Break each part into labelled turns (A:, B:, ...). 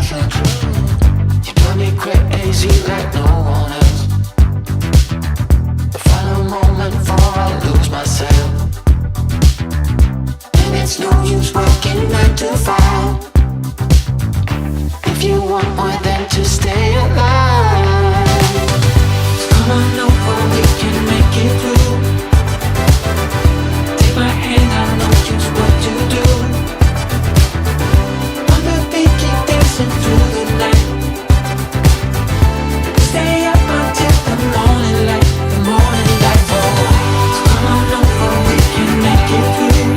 A: so true. You drive me crazy like no one else. The final moment before I lose myself. And it's no use working 9 to 5. If you want more than to stay alive, so come on over, we can make it through. Take my hand, I know just what to do. I'm the beat, keep dancing through the night. Stay up until the morning light, the morning light. Oh, so come on over, we can make it through.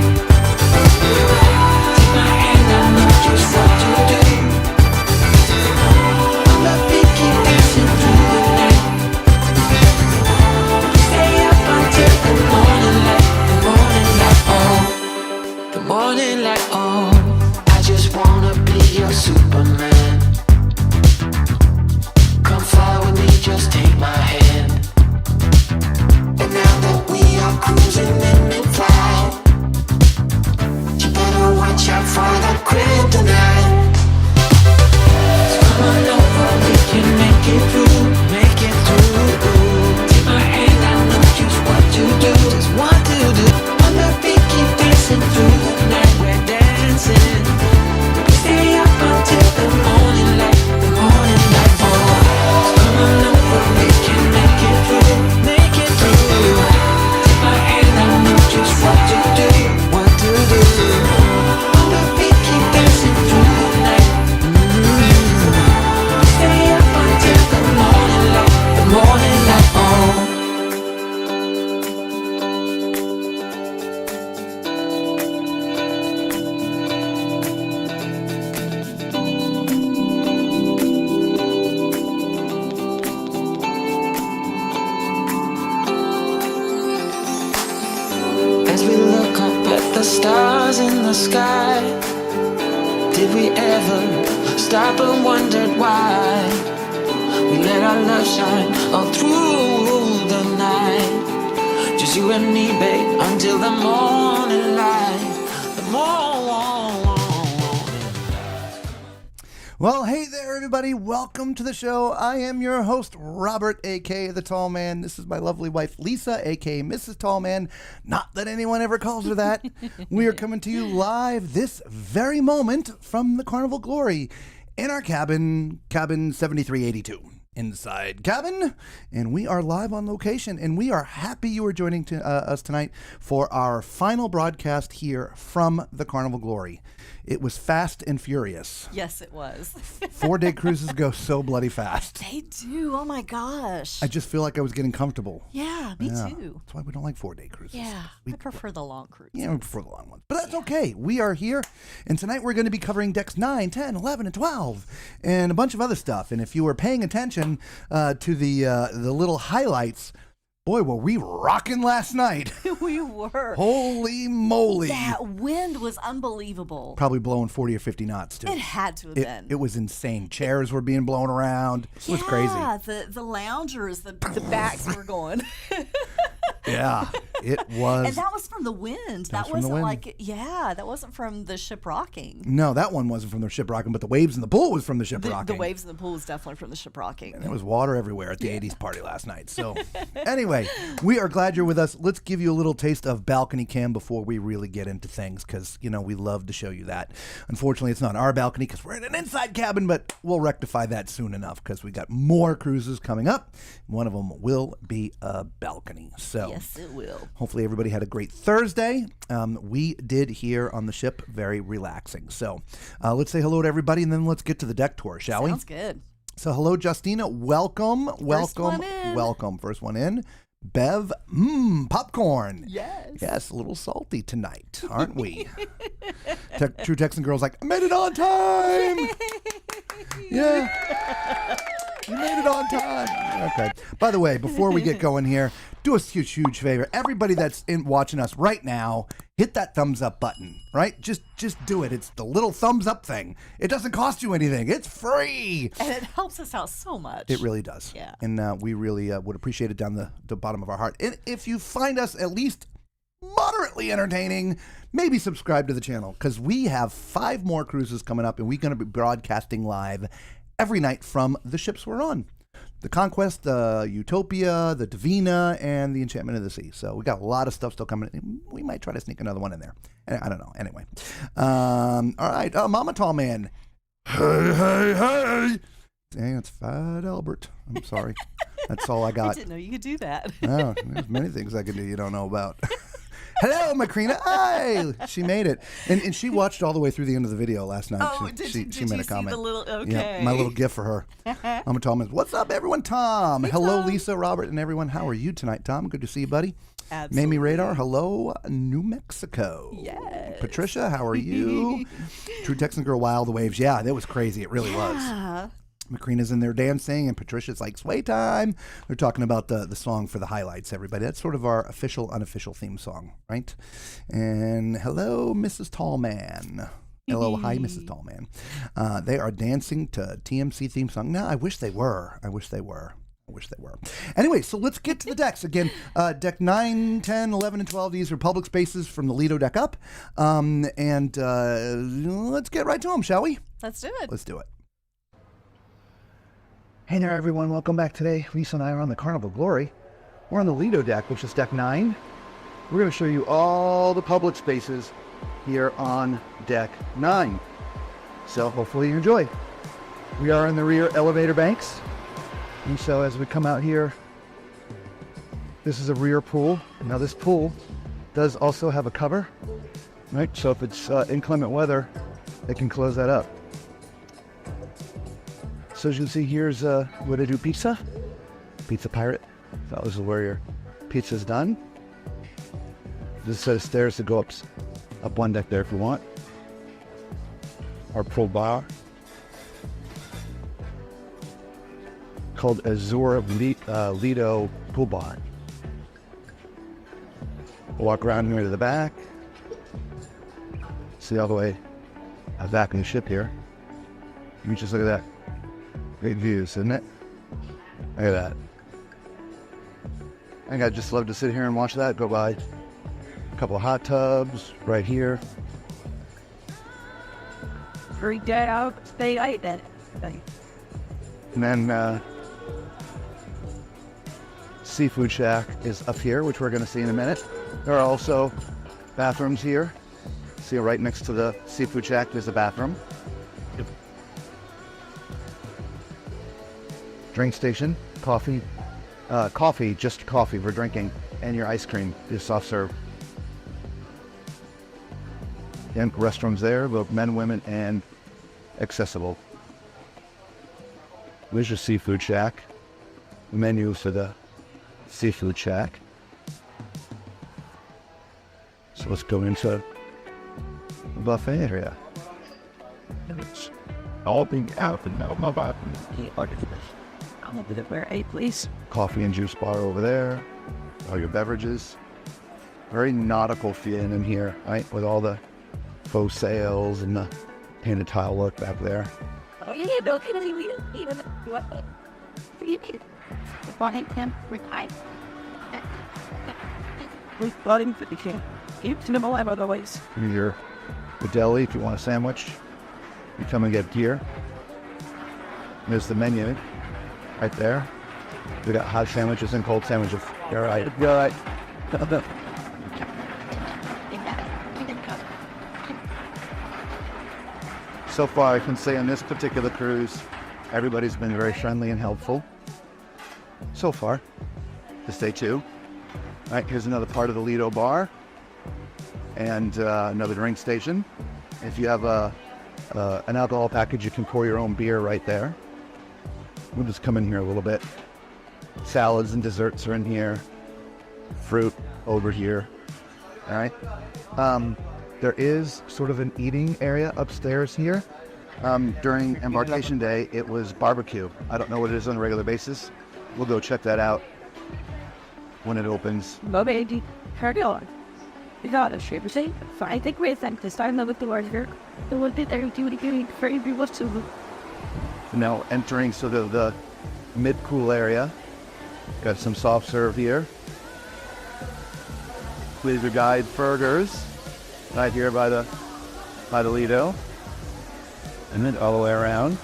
A: Take my hand, I know just what to do. I'm the beat, keep dancing through the night. Stay up until the morning light, the morning light. Oh, the morning light. Oh, I just wanna be your Superman. Come fly with me, just take my hand. And now that we are cruising in mid-flight, you better watch out for the kryptonite. So come on over, we can make it through, make it through. Take my hand, I know just what to do, just what to do. On the beat, keep dancing through the night, we're dancing. Stay up until the morning light, the morning light. Oh, so come on over, we can make it through, make it through. Take my hand, I know just what to do, what to do. On the beat, keep dancing through the night. Stay up until the morning light, the morning light. Oh. As we look up at the stars in the sky, did we ever stop and wondered why we let our love shine all through the night? Just you and me, babe, until the morning light, the morning.
B: Well, hey there, everybody. Welcome to the show. I am your host, Robert, a.k.a. The Tall Man. This is my lovely wife, Lisa, a.k.a. Mrs. Tall Man. Not that anyone ever calls her that. We are coming to you live this very moment from the Carnival Glory in our cabin 7382. Inside cabin, and we are live on location, and we are happy you are joining us tonight for our final broadcast here from the Carnival Glory. It was fast and furious.
C: Yes, it was.
B: 4-day cruises go so bloody fast.
C: They do. Oh my gosh.
B: I just feel like I was getting comfortable.
C: Yeah, me too.
B: That's why we don't like 4-day cruises.
C: Yeah, I prefer the long cruises.
B: Yeah, we prefer the long ones. But that's okay. We are here, and tonight we're going to be covering decks 9, 10, 11, and 12, and a bunch of other stuff. And if you were paying attention to the little highlights, boy, were we rocking last night.
C: We were.
B: Holy moly.
C: That wind was unbelievable.
B: Probably blowing 40 or 50 knots, too.
C: It had to have been.
B: It was insane. Chairs were being blown around. It was crazy.
C: Yeah, the loungers, the backs were going.
B: Yeah, it was.
C: And that was from the wind. That wasn't like, that wasn't from the ship rocking.
B: No, that one wasn't from the ship rocking, but the waves in the pool was from the ship rocking.
C: The waves in the pool was definitely from the ship rocking.
B: And there was water everywhere at the 80s party last night. So anyway, we are glad you're with us. Let's give you a little taste of balcony cam before we really get into things, because, you know, we love to show you that. Unfortunately, it's not our balcony because we're in an inside cabin, but we'll rectify that soon enough because we got more cruises coming up. One of them will be a balcony. So
C: yes, it will.
B: hopefully everybody had a great Thursday. We did here on the ship, very relaxing. So let's say hello to everybody, and then let's get to the deck tour, shall we?
C: Sounds good.
B: So hello, Justina. Welcome.
C: First one
B: in. Bev, popcorn.
C: Yes.
B: Yes, a little salty tonight, aren't we? True Texan Girl's like, I made it on time. Yeah. You made it on time. Okay. By the way, before we get going here, do us a huge favor. Everybody that's watching us right now, hit that thumbs up button, right? Just do it. It's the little thumbs up thing. It doesn't cost you anything. It's free.
C: And it helps us out so much.
B: It really does.
C: Yeah.
B: And we really would appreciate it down the bottom of our heart. And if you find us at least moderately entertaining, maybe subscribe to the channel, because we have 5 more cruises coming up, and we're going to be broadcasting live every night from the ships we're on. The Conquest, the Utopia, the Divina, and the Enchantment of the Sea. So we got a lot of stuff still coming. We might try to sneak another one in there. I don't know. Anyway. All right. Mama Tall Man. Hey. Dang, it's Fat Albert. I'm sorry. That's all I got.
C: I didn't know you could do that.
B: Oh, there's many things I can do you don't know about. Hello, Macrina. Hi. She made it. And she watched all the way through the end of the video last night.
C: Oh,
B: she made a comment.
C: Okay.
B: Yeah, my little gift for her. I'm a Tom. What's up, everyone? Tom.
C: Hey,
B: hello,
C: Tom.
B: Lisa, Robert, and everyone. How are you tonight, Tom? Good to see you, buddy.
C: Absolutely.
B: Mamie Radar. Hello, New Mexico.
C: Yes.
B: Patricia, how are you? True Texan Girl, Wild Waves. Yeah, that was crazy. It really was.
C: Yeah.
B: Macrina's in there dancing, and Patricia's like, sway time. They're talking about the song for the highlights, everybody. That's sort of our official, unofficial theme song, right? And hello, Mrs. Tallman. Hello, hi, Mrs. Tallman. They are dancing to TMC theme song. No, I wish they were. Anyway, so let's get to the decks. Again, deck 9, 10, 11, and 12. These are public spaces from the Lido deck up. And let's get right to them, shall we?
C: Let's do it.
B: Let's do it. Hey there, everyone. Welcome back today. Lisa and I are on the Carnival Glory. We're on the Lido deck, which is deck 9. We're going to show you all the public spaces here on deck 9. So hopefully you enjoy. We are in the rear elevator banks. And so as we come out here, this is a rear pool. Now this pool does also have a cover, right? So if it's inclement weather, they can close that up. So as you can see, here's where they do pizza. Pizza Pirate. That was where your pizza's done. There's a set of stairs to go up one deck there if you want. Our pool bar. Called Azura Lido Pool Bar. We'll walk around here to the back. See all the way back in the ship here. You just look at that. Great views, isn't it? Look at that. I think I'd just love to sit here and watch that go by. A couple of hot tubs right here.
D: Freaked out. Stay out then.
B: And then Seafood Shack is up here, which we're going to see in a minute. There are also bathrooms here. See right next to the Seafood Shack, there's a bathroom. Drink station, coffee, just coffee for drinking, and your ice cream is soft serve. And restrooms there, both men, women, and accessible. There's your Seafood Shack. The menu for the Seafood Shack. So let's go into the buffet area.
D: It's all being out and now about I'll be there, please.
B: Coffee and juice bar over there. All your beverages. Very nautical feeling in here, right? With all the faux sails and the painted tile look back there.
D: Oh yeah, don't get any even what? Him retire. We got him for the king. Keep to the alive otherwise.
B: Your deli if you want a sandwich. You come and get gear. There's the menu right there. We got hot sandwiches and cold sandwiches. You're right. You're right. So far, I can say on this particular cruise, everybody's been very friendly and helpful. So far, this day 2. All right, here's another part of the Lido bar and another drink station. If you have an alcohol package, you can pour your own beer right there. We'll just come in here a little bit. Salads and desserts are in here. Fruit over here. All right. There is sort of an eating area upstairs here. During embarkation day, it was barbecue. I don't know what it is on a regular basis. We'll go check that out when it opens.
D: Baby, carry on. We got a shape say. So I think we sent this time with the word here. The one that they're doing very much to
B: Now entering sort of the mid-pool area. Got some soft serve here. These are guide burgers right here by the Lido. And then all the way around.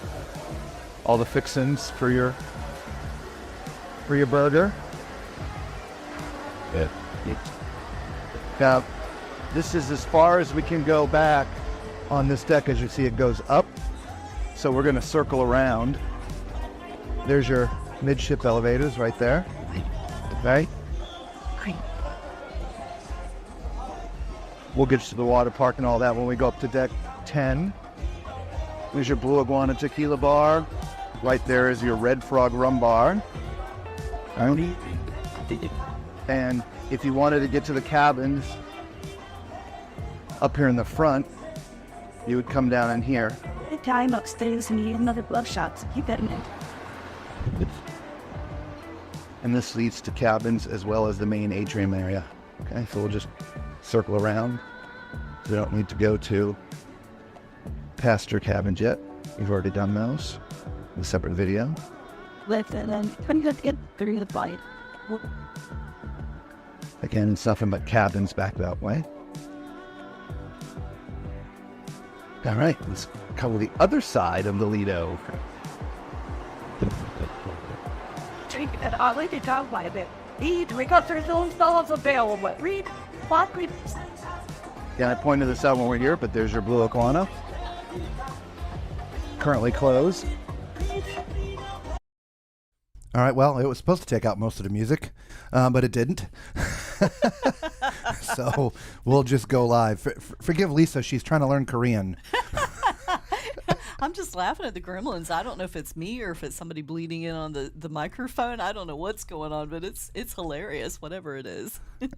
B: All the fixins for your burger. Yeah. Now, this is as far as we can go back on this deck. As you see, it goes up. So we're going to circle around. There's your midship elevators right there. Okay. We'll get to the water park and all that when we go up to deck 10. There's your Blue Iguana Tequila Bar. Right there is your Red Frog Rum Bar. And if you wanted to get to the cabins up here in the front, you would come down in here.
D: Time upstairs and need another blood shot, so keep that in mind.
B: And this leads to cabins as well as the main atrium area. Okay, so we'll just circle around. We don't need to go to pasture cabins yet. We've already done those in a separate video.
D: Listen, and when you get through the bite.
B: Again, it's nothing but cabins back that way. All right, let's cover the other side of the Lido.
D: Drink and I'll let you talk about it. Eat, we got $3,000 available. Read, what read?
B: Yeah, I pointed this out when we're here, but there's your Blue Iguana. Currently closed. All right, well, it was supposed to take out most of the music, but it didn't. So we'll just go live. Forgive Lisa, she's trying to learn Korean.
C: I'm just laughing at the gremlins. I don't know if it's me or if it's somebody bleeding in on the microphone. I don't know what's going on, but it's hilarious, whatever it is.
B: The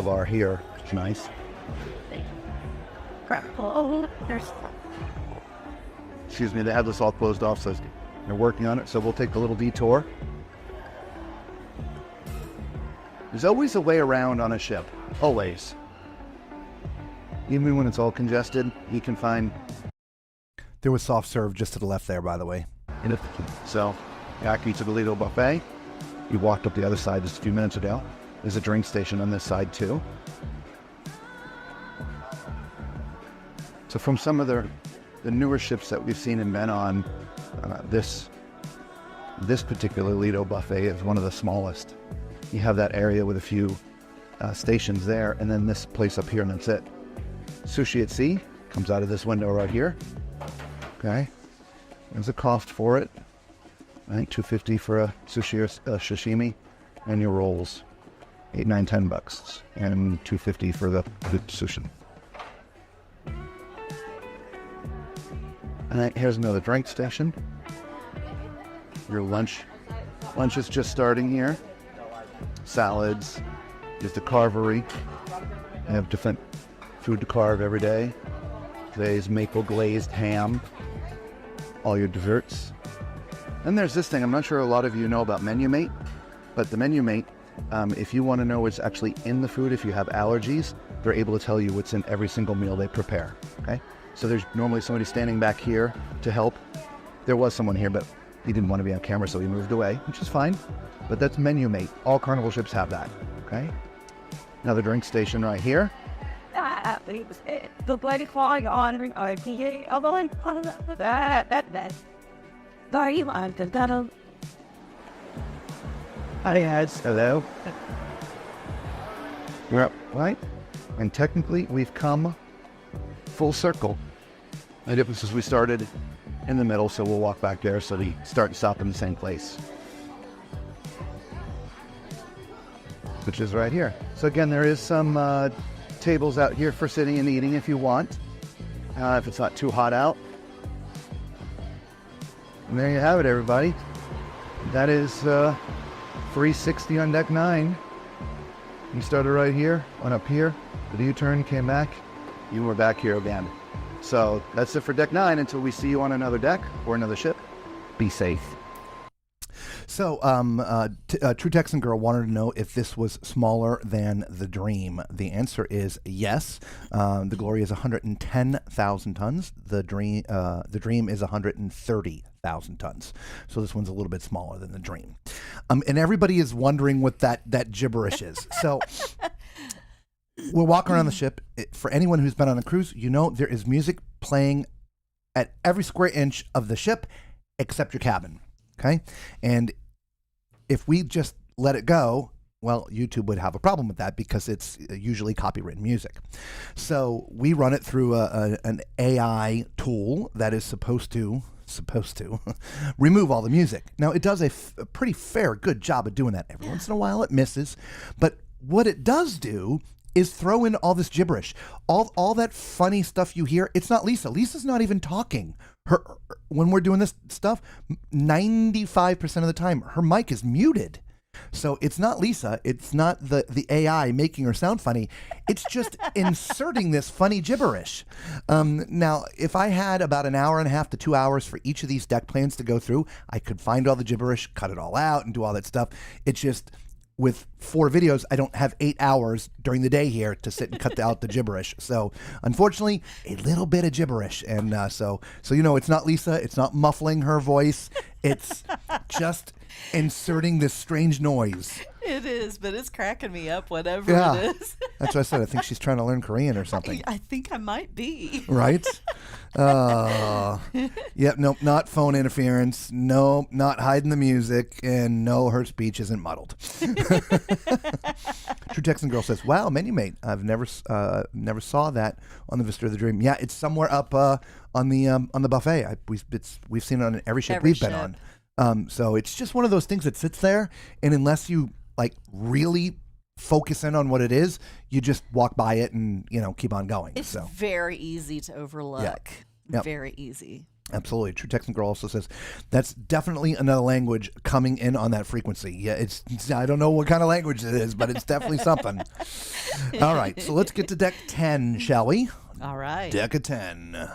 B: bar here, it's nice.
D: Crap. Oh, there's...
B: Excuse me, they have this all closed off, so they're working on it, so we'll take a little detour. There's always a way around on a ship, always. Even when it's all congested, you can find... There was soft serve just to the left there, by the way. So, after you took the Lido buffet, you walked up the other side just a few minutes ago. There's a drink station on this side too. So from some of the newer ships that we've seen and been on, this particular Lido buffet is one of the smallest. You have that area with a few stations there, and then this place up here, and that's it. Sushi at sea comes out of this window right here. Okay, there's a cost for it. I think $2.50 for a sushi or sashimi, and your rolls, $8, $9, $10, and $2.50 for the sushi. And here's another drink station. Your lunch is just starting here. Salads, just the carvery. They have different food to carve every day. Today's maple glazed ham. All your desserts. Then there's this thing, I'm not sure a lot of you know about MenuMate, but the MenuMate, if you want to know what's actually in the food, if you have allergies, they're able to tell you what's in every single meal they prepare, okay? So there's normally somebody standing back here to help. There was someone here, but he didn't want to be on camera, so he moved away, which is fine. But that's MenuMate. All Carnival ships have that, okay? Another drink station right here.
D: The bloody flying on IPA, although that. Sorry, I'm the that'll.
B: Hi, ads. Hello. We're up, right? And technically, we've come full circle. The difference is we started in the middle, so we'll walk back there so we start and stop in the same place. Which is right here. So again, there is some tables out here for sitting and eating if you want, if it's not too hot out. And there you have it, everybody. That is 360 on deck 9. You started right here, went up here, did a U-turn, came back, you were back here again. So that's it for deck 9 until we see you on another deck or another ship. Be safe. So, True Texan Girl wanted to know if this was smaller than the Dream. The answer is yes. The Glory is 110,000 tons. The Dream is 130,000 tons. So this one's a little bit smaller than the Dream. And everybody is wondering what that gibberish is. So we're walking around the ship. For anyone who's been on a cruise, you know there is music playing at every square inch of the ship except your cabin. Okay? And if we just let it go, well, YouTube would have a problem with that because it's usually copywritten music. So we run it through an AI tool that is supposed to remove all the music. Now, it does a pretty good job of doing that. Every once in a while it misses. But what it does do is throw in all this gibberish. All that funny stuff you hear, it's not Lisa. Lisa's not even talking. When we're doing this stuff, 95% of the time, her mic is muted. So it's not Lisa. It's not the AI making her sound funny. It's just inserting this funny gibberish. Now, if I had about an hour and a half to 2 hours for each of these deck plans to go through, I could find all the gibberish, cut it all out, and do all that stuff. It's just, with 4 videos, I don't have 8 hours during the day here to sit and cut out the gibberish. So, unfortunately, a little bit of gibberish. And so you know, it's not Lisa. It's not muffling her voice. It's just inserting this strange noise.
C: It is, but it's cracking me up, whatever it is.
B: That's what I said. I think she's trying to learn Korean or something.
C: I think I might be.
B: Right? Yep, nope, not phone interference. No, not hiding the music. And no, her speech isn't muddled. True Texan Girl says, wow, Menu Mate. I've never saw that on the Vista of the Dream. Yeah, it's somewhere up on the buffet. We've seen it on every ship we've been on. So it's just one of those things that sits there, and unless you like really focus in on what it is, you just walk by it and keep on going.
C: It's very easy to overlook.
B: Yeah. Yep.
C: Very easy.
B: Absolutely. True Texan Girl also says that's definitely another language coming in on that frequency. Yeah, it's I don't know what kind of language it is, but it's definitely something. All right, so let's get to deck 10, shall we?
C: All right.
B: Deck of 10.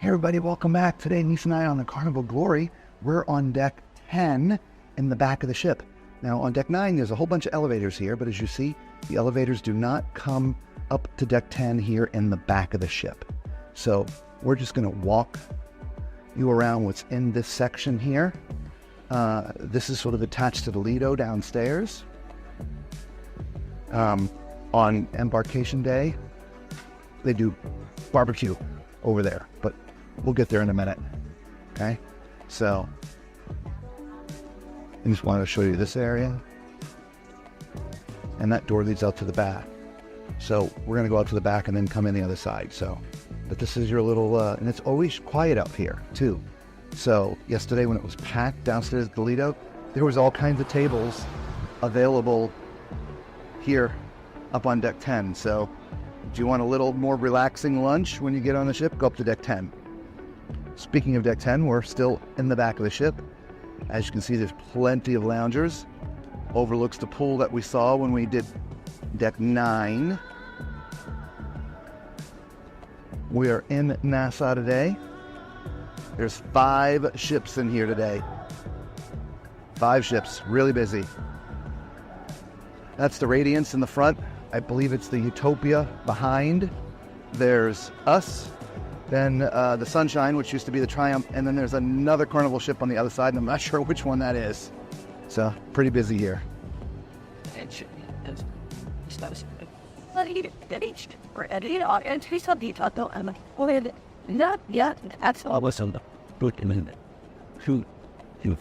E: Hey everybody, welcome back. Today, Lisa and I on the Carnival Glory. We're on deck 10 in the back of the ship. Now on deck 9, there's a whole bunch of elevators here, but as you see, the elevators do not come up to deck 10 here in the back of the ship. So we're just going to walk you around what's in this section here. This is sort of attached to the Lido downstairs. On embarkation day, they do barbecue over there, but we'll get there in a minute. Okay, so I just wanted to show you this area, and that door leads out to the back. So we're going to go out to the back and then come in the other side. So, but this is your little, and it's always quiet up here too. So yesterday when it was packed downstairs at the Lido, there was all kinds of tables available here up on deck 10. So do you want a little more relaxing lunch when you get on the ship? Go up to deck 10. Speaking of deck 10, we're still in the back of the ship. As you can see, there's plenty of loungers. Overlooks the pool that we saw when we did deck 9. We are in Nassau today. There's 5 ships in here today. 5 ships, really busy. That's the Radiance in the front. I believe it's the Utopia behind. There's us, then the Sunshine, which used to be the Triumph, and then there's another Carnival ship on the other side, and I'm not sure which one that is. So, pretty busy here.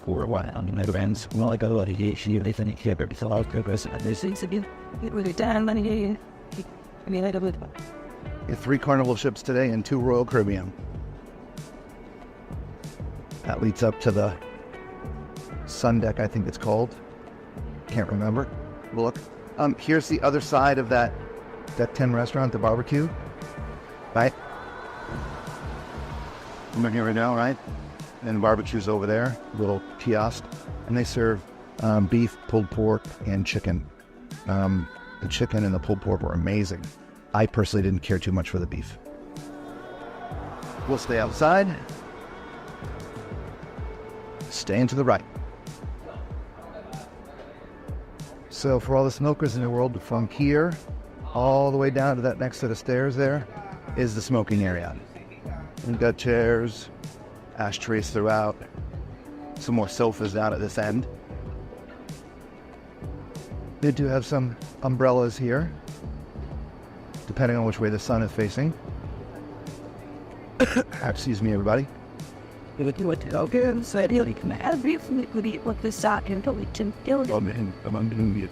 F: For a while on my friends. Well, I got a lot of issue. They think you have every thought progress and there's things to be really down money. I mean, I don't know.
E: 3 Carnival ships today and 2 Royal Caribbean. That leads up to the Sun Deck, I think it's called. Can't remember. Look. Here's the other side of that Deck 10 restaurant, the barbecue. Right? I'm here right now, right? And the barbecue's over there, little kiosk, and they serve beef, pulled pork, and chicken. The chicken and the pulled pork were amazing. I personally didn't care too much for the beef. We'll stay outside. staying to the right. So for all the smokers in the world, from here all the way down to that next set of stairs there is the smoking area. We've got chairs, ashtrays throughout, some more sofas down at this end. They do have some umbrellas here, depending on which way the sun is facing. Excuse me, everybody.
D: With the sock and we can kill it.
F: I'm doing it.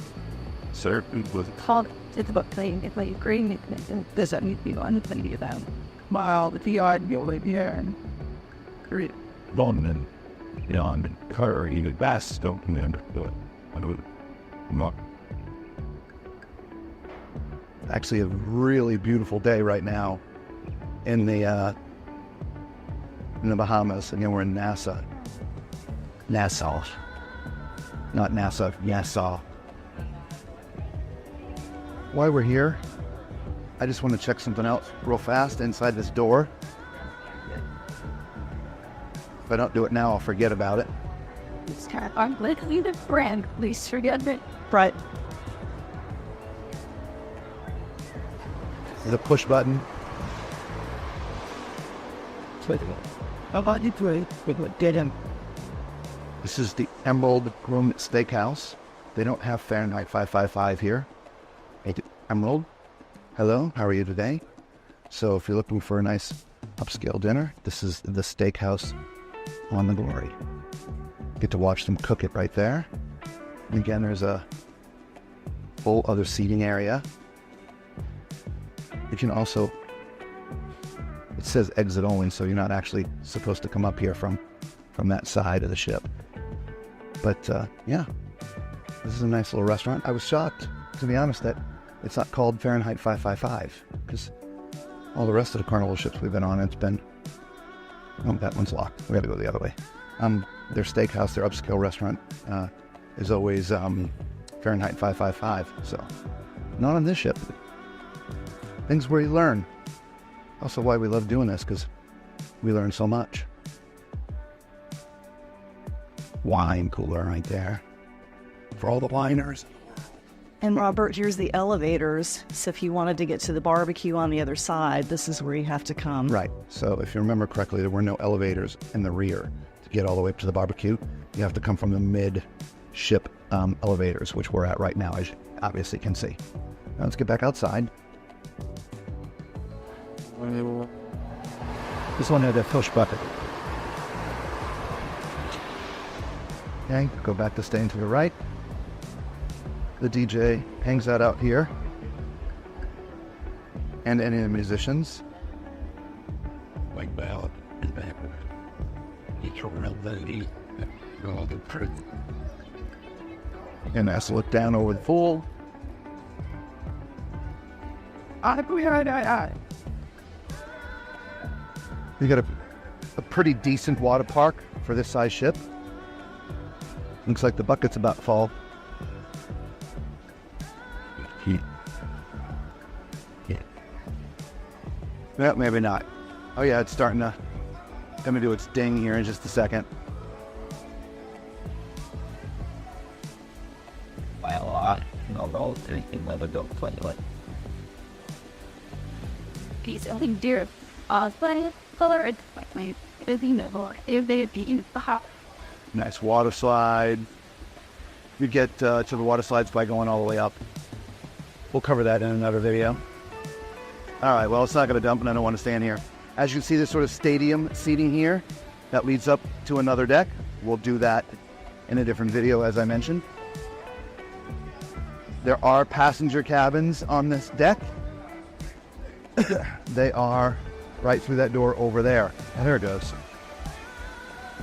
F: Sir, it was
D: Called it's about playing it like green and there's a new people on the thing about smile the odd you live here and great.
F: London. I'm curry the best, don't remember do it. I do it. Not.
E: Actually, a really beautiful day right now in the Bahamas. Again, we're in Nassau. Nassau. Not NASA, Nassau. While we're here, I just want to check something out real fast inside this door. If I don't do it now, I'll forget about it.
D: It's kind of unlikely the brand, please forget it.
C: Right.
E: The push button.
D: About it way with what did him.
E: This is the Emerald Gourmet Steakhouse. They don't have Fahrenheit 555 here. Hey, Emerald, hello, how are you today? So if you're looking for a nice upscale dinner, this is the steakhouse on the Glory. Get to watch them cook it right there. And again, there's a whole other seating area. You can also, it says exit only, so you're not actually supposed to come up here from that side of the ship. But yeah, this is a nice little restaurant. I was shocked, to be honest, that it's not called Fahrenheit 555, because all the rest of the Carnival ships we've been on, it's been, oh, that one's locked. We gotta go the other way. Their steakhouse, their upscale restaurant, is always Fahrenheit 555, so not on this ship. Things where you learn. Also why we love doing this, because we learn so much. Wine cooler right there for all the winers.
C: And Robert, here's the elevators. So if you wanted to get to the barbecue on the other side, this is where you have to come.
E: Right. So if you remember correctly, there were no elevators in the rear to get all the way up to the barbecue. You have to come from the mid-ship elevators, which we're at right now, as you obviously can see. Now let's get back outside. This one had a push bucket. Okay, go back to staying to the right. The DJ hangs out here. And any of the musicians.
F: Like ballad and back. Each around that eat. Go to prison.
E: And that's look down over the pool. You got a pretty decent water park for this size ship. Looks like the bucket's about full.
F: Heat.
E: Yeah, maybe not. Oh yeah, it's starting to, gonna do its ding here in just a second.
F: By a lot. No, anything never go play like.
D: He's only dear. But color it's like my busy no if they be the hot.
E: Nice water slide. You get to the water slides by going all the way up. We'll cover that in another video. All right, well, it's not going to dump and I don't want to stand here. As you can see, this sort of stadium seating here that leads up to another deck. We'll do that in a different video, as I mentioned. There are passenger cabins on this deck. They are right through that door over there. And there it goes.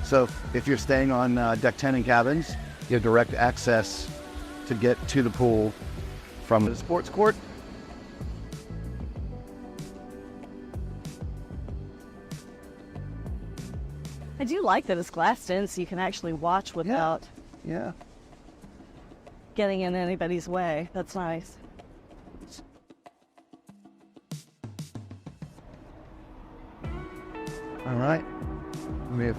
E: So if you're staying on deck 10 in cabins, you have direct access to get to the pool from the sports court.
C: I do like that it's glassed in, so you can actually watch without
E: Yeah.
C: getting in anybody's way. That's nice.
E: All right. We have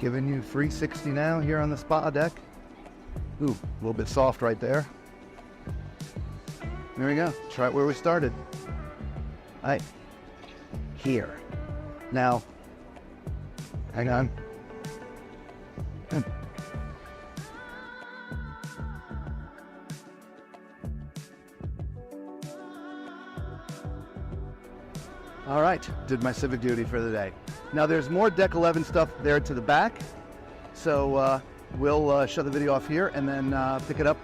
E: Giving you 360 now here on the spa deck. Ooh, a little bit soft right there. There we go. It's right where we started. All right. Here. Now, hang on. All right, did my civic duty for the day. Now there's more Deck 11 stuff there to the back, so we'll shut the video off here and then pick it up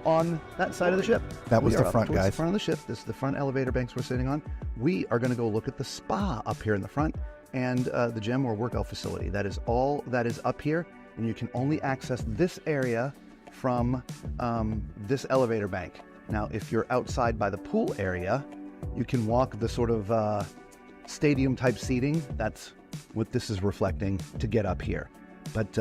E: on that side of the ship.
B: That was
E: We are
B: the
E: up
B: front,
E: towards
B: guys.
E: The front of the ship. This is the front elevator banks we're sitting on. We are going to go look at the spa up here in the front and the gym or workout facility. That is all that is up here, and you can only access this area from this elevator bank. Now, if you're outside by the pool area, you can walk the sort of stadium type seating. That's what this is reflecting to get up here. But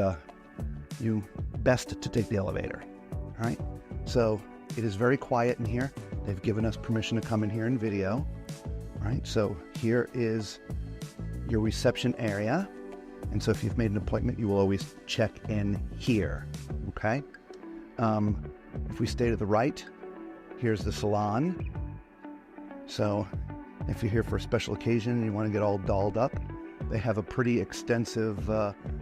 E: you best to take the elevator. All right. So it is very quiet in here. They've given us permission to come in here and video. All right. So here is your reception area. And so if you've made an appointment, you will always check in here. Okay. If we stay to the right, here's the salon. So if you're here for a special occasion and you want to get all dolled up, they have a pretty extensive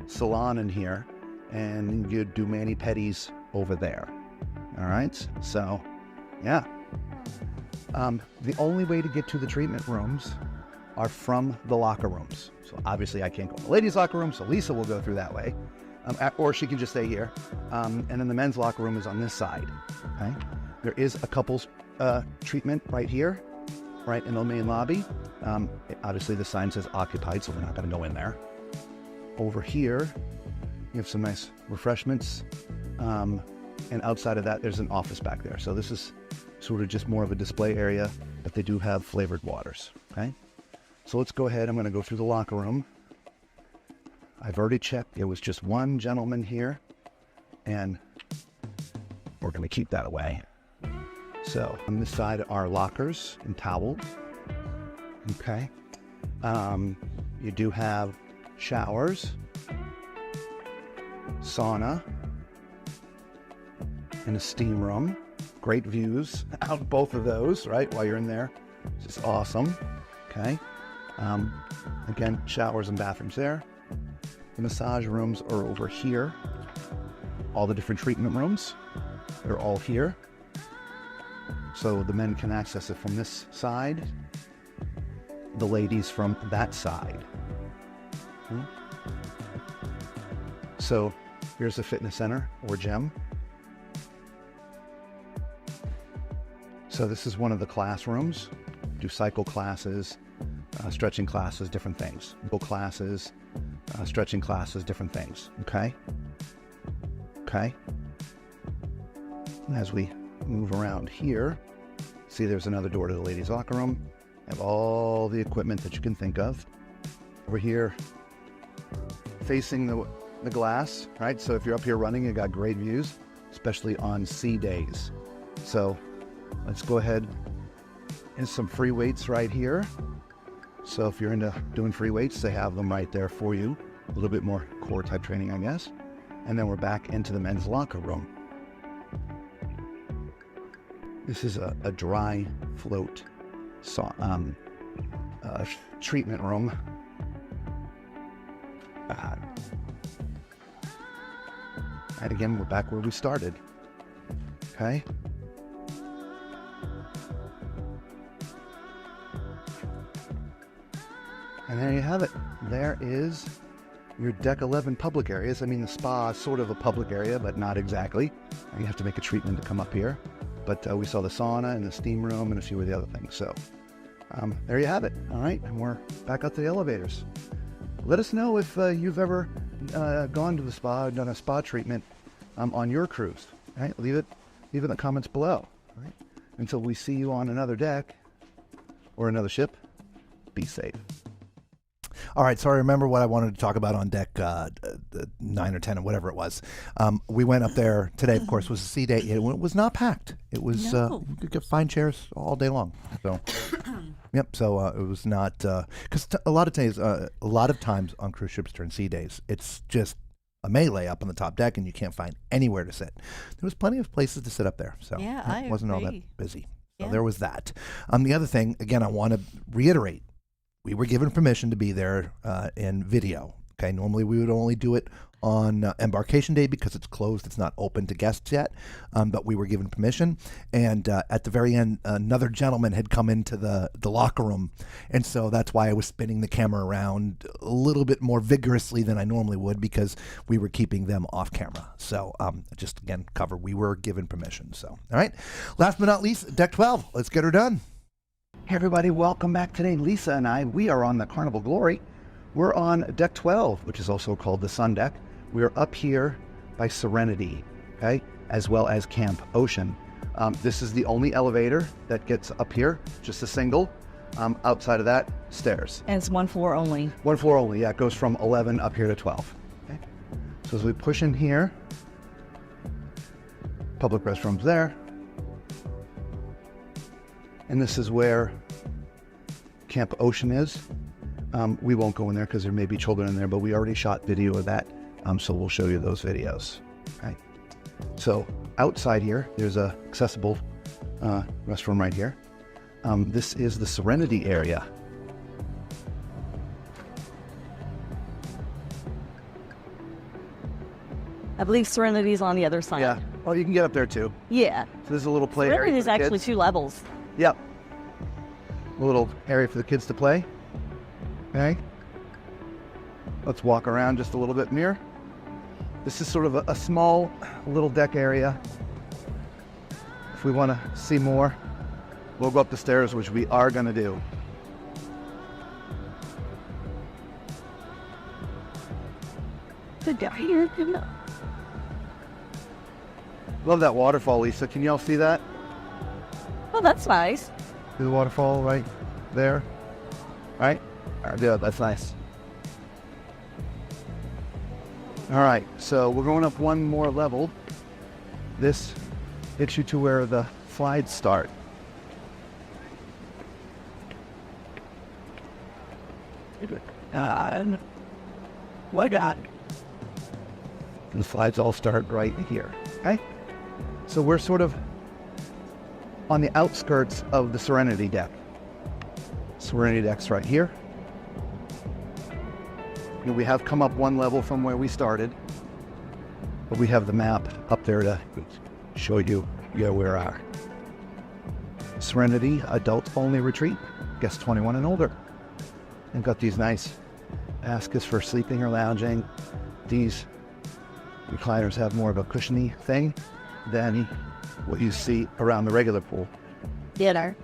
E: salon in here, and you do mani-pedis over there. All right, so yeah. The only way to get to the treatment rooms are from the locker rooms. So obviously I can't go in the ladies' locker room, so Lisa will go through that way. Or she can just stay here. And then the men's locker room is on this side. Okay, there is a couples treatment right here, right in the main lobby. Obviously the sign says occupied, so we're not going to go in there. Over here, you have some nice refreshments. And outside of that, there's an office back there. So this is sort of just more of a display area, but they do have flavored waters. Okay. So let's go ahead. I'm going to go through the locker room. I've already checked. It was just one gentleman here, and we're going to keep that away. So on this side are lockers and towels. Okay. You do have showers, sauna, and a steam room. Great views out both of those, right, while you're in there. It's just awesome. Okay. Again, showers and bathrooms there. The massage rooms are over here. All the different treatment rooms, they're all here. So the men can access it from this side, the ladies from that side. So here's the fitness center or gym. So this is one of the classrooms. Do cycle classes, stretching classes, different things. Book classes, stretching classes, different things. Okay. Okay. And as we move around here, see there's another door to the ladies' locker room. Have all the equipment that you can think of. Over here, facing the glass, right? So if you're up here running, you got great views, especially on sea days. So let's go ahead. And some free weights right here. So if you're into doing free weights, they have them right there for you. A little bit more core type training, I guess. And then we're back into the men's locker room. This is a dry float treatment room. And again, we're back where we started. Okay. And there you have it. There is your Deck 11 public areas. I mean, the spa is sort of a public area, but not exactly. You have to make a treatment to come up here. But we saw the sauna and the steam room and a few of the other things. So there you have it. All right. And we're back up to the elevators. Let us know if you've ever gone to the spa, done a spa treatment on your cruise. All right. Leave it in the comments below. All right. Until we see you on another deck or another ship, be safe.
B: All right, so I remember what I wanted to talk about on deck 9 or 10 or whatever it was. We went up there today, of course, was a sea day. It was not packed. It was,
C: No.
B: you could find chairs all day long. So, yep, so it was not, because a lot of times on cruise ships during sea days, it's just a melee up on the top deck, and you can't find anywhere to sit. There was plenty of places to sit up there, so
C: Yeah,
B: it
C: I
B: wasn't all
C: agree.
B: that busy. So
C: Yeah.
B: there was that. The other thing, again, I want to reiterate, we were given permission to be there in video. Okay, normally we would only do it on embarkation day because it's closed. It's not open to guests yet, but we were given permission. And at the very end, another gentleman had come into the locker room, and so that's why I was spinning the camera around a little bit more vigorously than I normally would, because we were keeping them off camera. So just again, cover, we were given permission. So all right, last but not least, deck 12. Let's get her done.
E: Hey everybody, welcome back today. Lisa and I, we are on the Carnival Glory. We're on deck 12, which is also called the Sun Deck. We're up here by Serenity, okay, as well as Camp Ocean. This is the only elevator that gets up here, just a single. Outside of that, stairs.
C: And it's one floor only.
E: One floor only, yeah, it goes from 11 up here to 12. Okay. So as we push in here, public restrooms there. And this is where Camp Ocean is. We won't go in there because there may be children in there, but we already shot video of that, so we'll show you those videos. Okay. So outside here, there's a accessible restroom right here. This is the Serenity area.
C: I believe Serenity's on the other side.
E: Yeah. Well, you can get up there too.
C: Yeah.
E: So there's a little play area.
C: Serenity's
E: for the
C: actually
E: kids.
C: 2 levels.
E: Yep. A little area for the kids to play. Okay. Let's walk around just a little bit near. This is sort of a small little deck area. If we want to see more, we'll go up the stairs, which we are going to do.
D: The guy here,
E: Love that waterfall, Lisa. Can you all see that?
C: Oh, that's nice.
E: See the waterfall right there? Right? Yeah, that's nice. All right, so we're going up one more level. This gets you to where the slides start.
F: What God?
E: And the slides all start right here, okay? So we're sort of on the outskirts of the Serenity deck. Serenity deck's right here. You know, we have come up one level from where we started, but we have the map up there to show you where we are. Serenity adult only retreat, guests 21 and older. And got these nice baskets for sleeping or lounging. These recliners have more of a cushiony thing than what you see around the regular pool.
C: Dinner.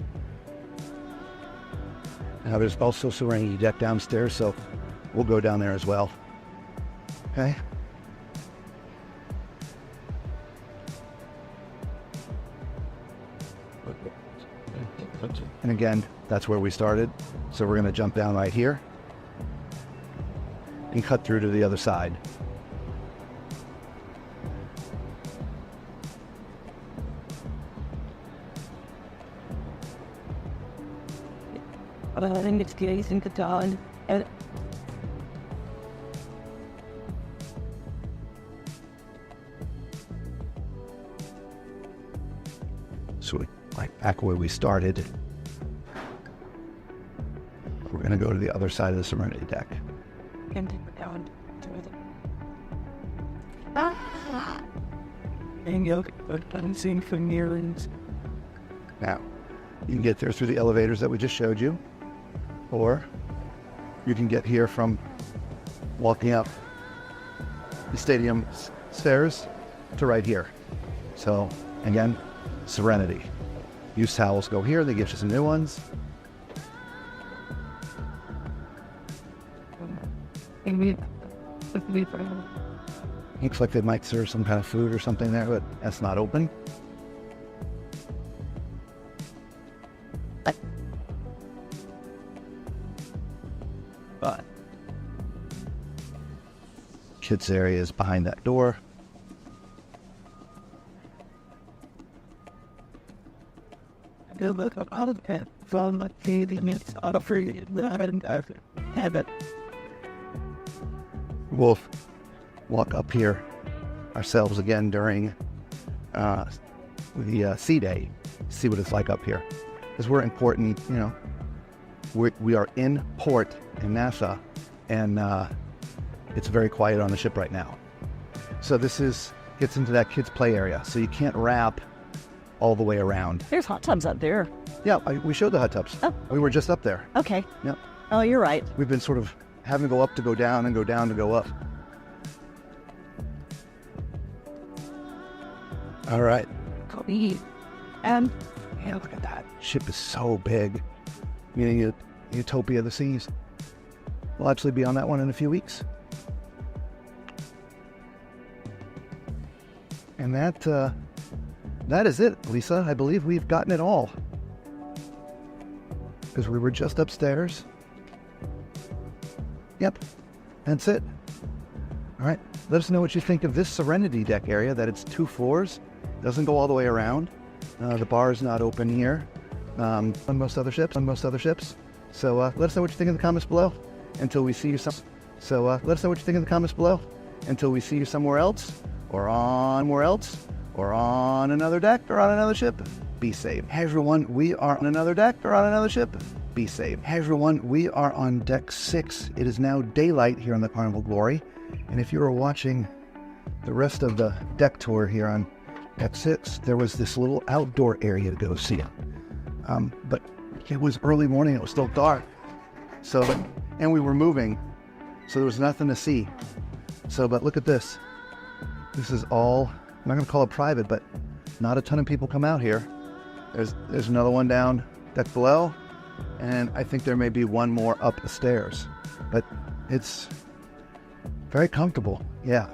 E: Now there's also Serenity deck downstairs, so we'll go down there as well. Okay. And again, that's where we started. So we're going to jump down right here and cut through to the other side.
D: I think it's good in Qatar. And
E: So like back where we started, we're going to go to the other side of the Serenity deck.
D: and down to it.
F: And you I'm seeing for nearlands.
E: Now, you can get there through the elevators that we just showed you, or you can get here from walking up the stadium stairs to right here. So, again, Serenity. Used towels go here, they give you some new ones.
D: And we
E: Looks like they might serve some kind of food or something there, but that's not open.
F: But
E: Kids area is behind that door.
F: I look up out of the from the TV mix out of free. I haven't had it.
E: Wolf, walk up here ourselves again during the sea day, see what it's like up here. Because we're important, you know, we are in port in Nassau, and it's very quiet on the ship right now. So this gets into that kids' play area, so you can't wrap all the way around.
C: There's hot tubs up there.
E: Yeah, we showed the hot tubs.
C: Oh.
E: We were just up there.
C: Okay.
E: Yep.
C: Oh, you're right.
E: We've been sort of having to go up to go down and go down to go up. All right.
D: And
E: Yeah, look at that. Ship is so big. Meaning Utopia of the Seas. We'll actually be on that one in a few weeks. And that is it, Lisa. I believe we've gotten it all. Because we were just upstairs. Yep, that's it. All right, let us know what you think of this Serenity deck area, that it's 2 floors, doesn't go all the way around. The bar is not open here on most other ships. So let us know what you think in the comments below. Until we see you let us know what you think in the comments below. Until we see you somewhere else, or on another deck, or on another ship. Be safe. Hey everyone, we are on another deck, or on another ship. Be safe. Hey everyone, we are on deck 6. It is now daylight here on the Carnival Glory. And if you were watching the rest of the deck tour here on deck 6, there was this little outdoor area to go see. But it was early morning, it was still dark. And we were moving, so there was nothing to see. But look at this. This is all, I'm not gonna call it private, but not a ton of people come out here. There's another one down deck below, and I think there may be one more up the stairs. But it's very comfortable. Yeah,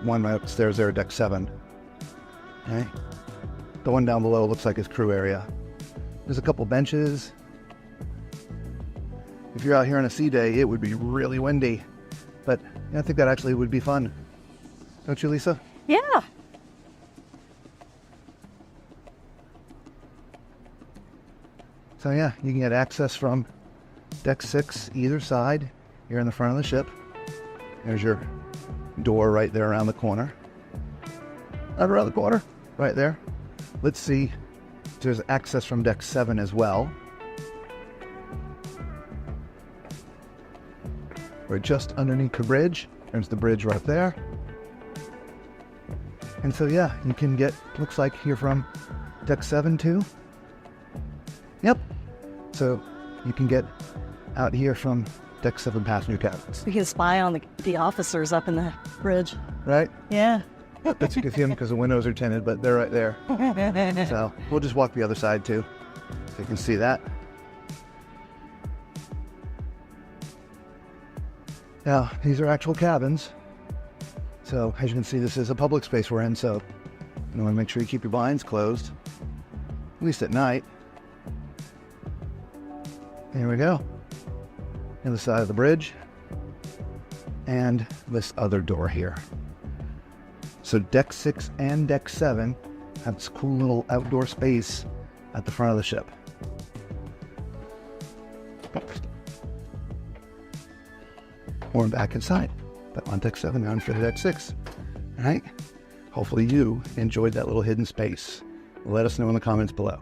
E: one right upstairs there, deck 7. Okay. The one down below looks like his crew area. There's a couple benches. If you're out here on a sea day, it would be really windy. But yeah, I think that actually would be fun. Don't you, Lisa?
C: Yeah.
E: So yeah, you can get access from deck 6 either side here in the front of the ship. There's your door right there around the corner. Not around the corner, right there. Let's see. There's access from deck 7 as well. We're just underneath the bridge. There's the bridge right there. And so yeah, you can get, looks like here from deck 7 too. Yep. So you can get out here from deck 7 passenger cabins.
C: We can spy on the officers up in the bridge.
E: Right?
C: Yeah.
E: That's good because the windows are tinted, but they're right there. So we'll just walk the other side too, so you can see that. Now, these are actual cabins. So as you can see, this is a public space we're in, so you want to make sure you keep your blinds closed, at least at night. Here we go. The other side of the bridge. And this other door here. So deck 6 and deck 7 have this cool little outdoor space at the front of the ship. Or back inside, but on deck 7 now instead of deck 6. All right? Hopefully you enjoyed that little hidden space. Let us know in the comments below.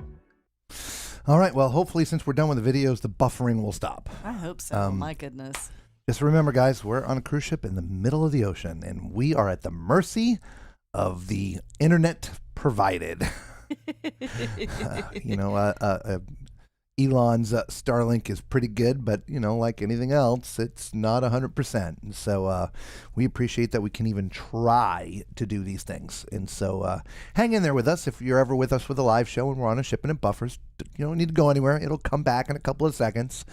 B: All right, well, hopefully since we're done with the videos, the buffering will stop.
C: I hope so. My goodness.
B: Just remember, guys, we're on a cruise ship in the middle of the ocean, and we are at the mercy of the internet provided. Elon's Starlink is pretty good, but, like anything else, it's not 100%. And so we appreciate that we can even try to do these things. And so hang in there with us. If you're ever with us with a live show and we're on a ship and it buffers, you don't need to go anywhere. It'll come back in a couple of seconds.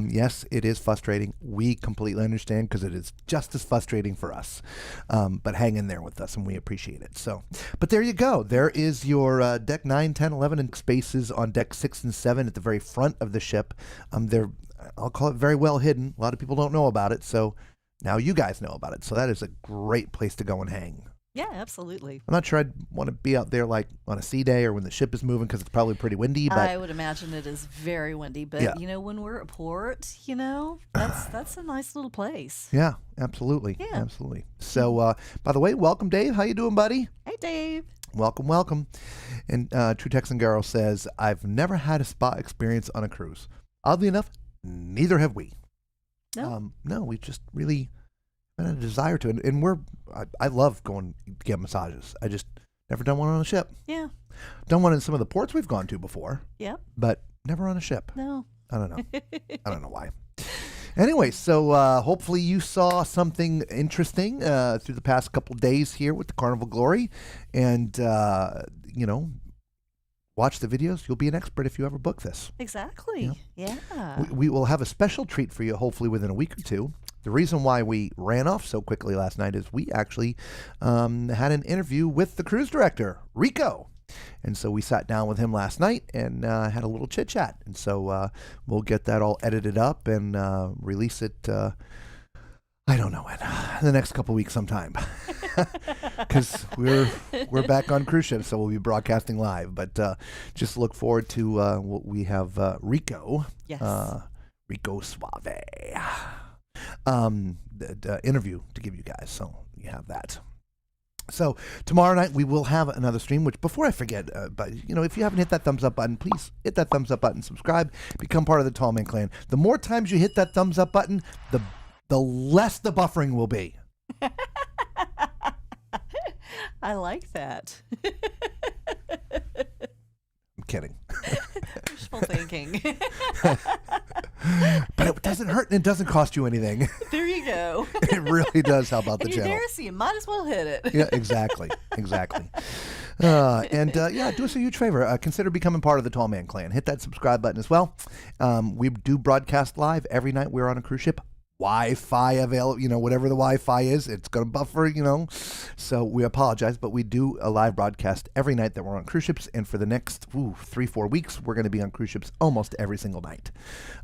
B: Yes, it is frustrating. We completely understand because it is just as frustrating for us. But hang in there with us, and we appreciate it. So, but there you go. There is your deck 9, 10, 11, and spaces on deck 6 and 7 at the very front of the ship. They're, I'll call it, very well hidden. A lot of people don't know about it, so now you guys know about it. So that is a great place to go and hang.
C: Yeah, absolutely.
B: I'm not sure I'd want to be out there like on a sea day or when the ship is moving because it's probably pretty windy. But
C: I would imagine it is very windy, but
B: Yeah.
C: when we're at port, that's a nice little place.
B: yeah, absolutely,
C: Yeah.
B: absolutely. So, by the way, welcome, Dave. How you doing, buddy?
C: Hey, Dave.
B: Welcome, welcome. And True Texan Garo says, I've never had a spa experience on a cruise. Oddly enough, neither have we.
C: No.
B: No, we just really had a desire to. And I love going to get massages. I just never done one on a ship.
C: Yeah.
B: Done one in some of the ports we've gone to before,
C: Yep.
B: but never on a ship.
C: No.
B: I don't know. I don't know why. Anyway, so hopefully you saw something interesting through the past couple days here with the Carnival Glory. And, watch the videos. You'll be an expert if you ever book this.
C: Exactly. Yeah.
B: We will have a special treat for you hopefully within a week or two. The reason why we ran off so quickly last night is we actually had an interview with the cruise director, Rico. And so we sat down with him last night and had a little chit chat. And so we'll get that all edited up and release it, I don't know, in the next couple weeks sometime. Because we're back on cruise ships, so we'll be broadcasting live. But just look forward to what we have Rico.
C: Yes.
B: Rico Suave. The interview to give you guys. So you have that. So tomorrow night we will have another stream, which before I forget, but if you haven't hit that thumbs up button, please hit that thumbs up button, subscribe, become part of the Tall Man Clan. The more times you hit that thumbs up button, the less the buffering will be.
C: I like that.
B: I'm kidding.
C: Wishful thinking.
B: But it doesn't hurt and it doesn't cost you anything.
C: There you go.
B: It really does help out the
C: And you're
B: channel.
C: there, so you might as well hit it.
B: Yeah, exactly. And do us a huge favor. Consider becoming part of the Tall Man Clan. Hit that subscribe button as well. We do broadcast live every night we're on a cruise ship. Wi-Fi available, whatever the Wi-Fi is, it's going to buffer, So we apologize, but we do a live broadcast every night that we're on cruise ships. And for the next 3-4 weeks, we're going to be on cruise ships almost every single night.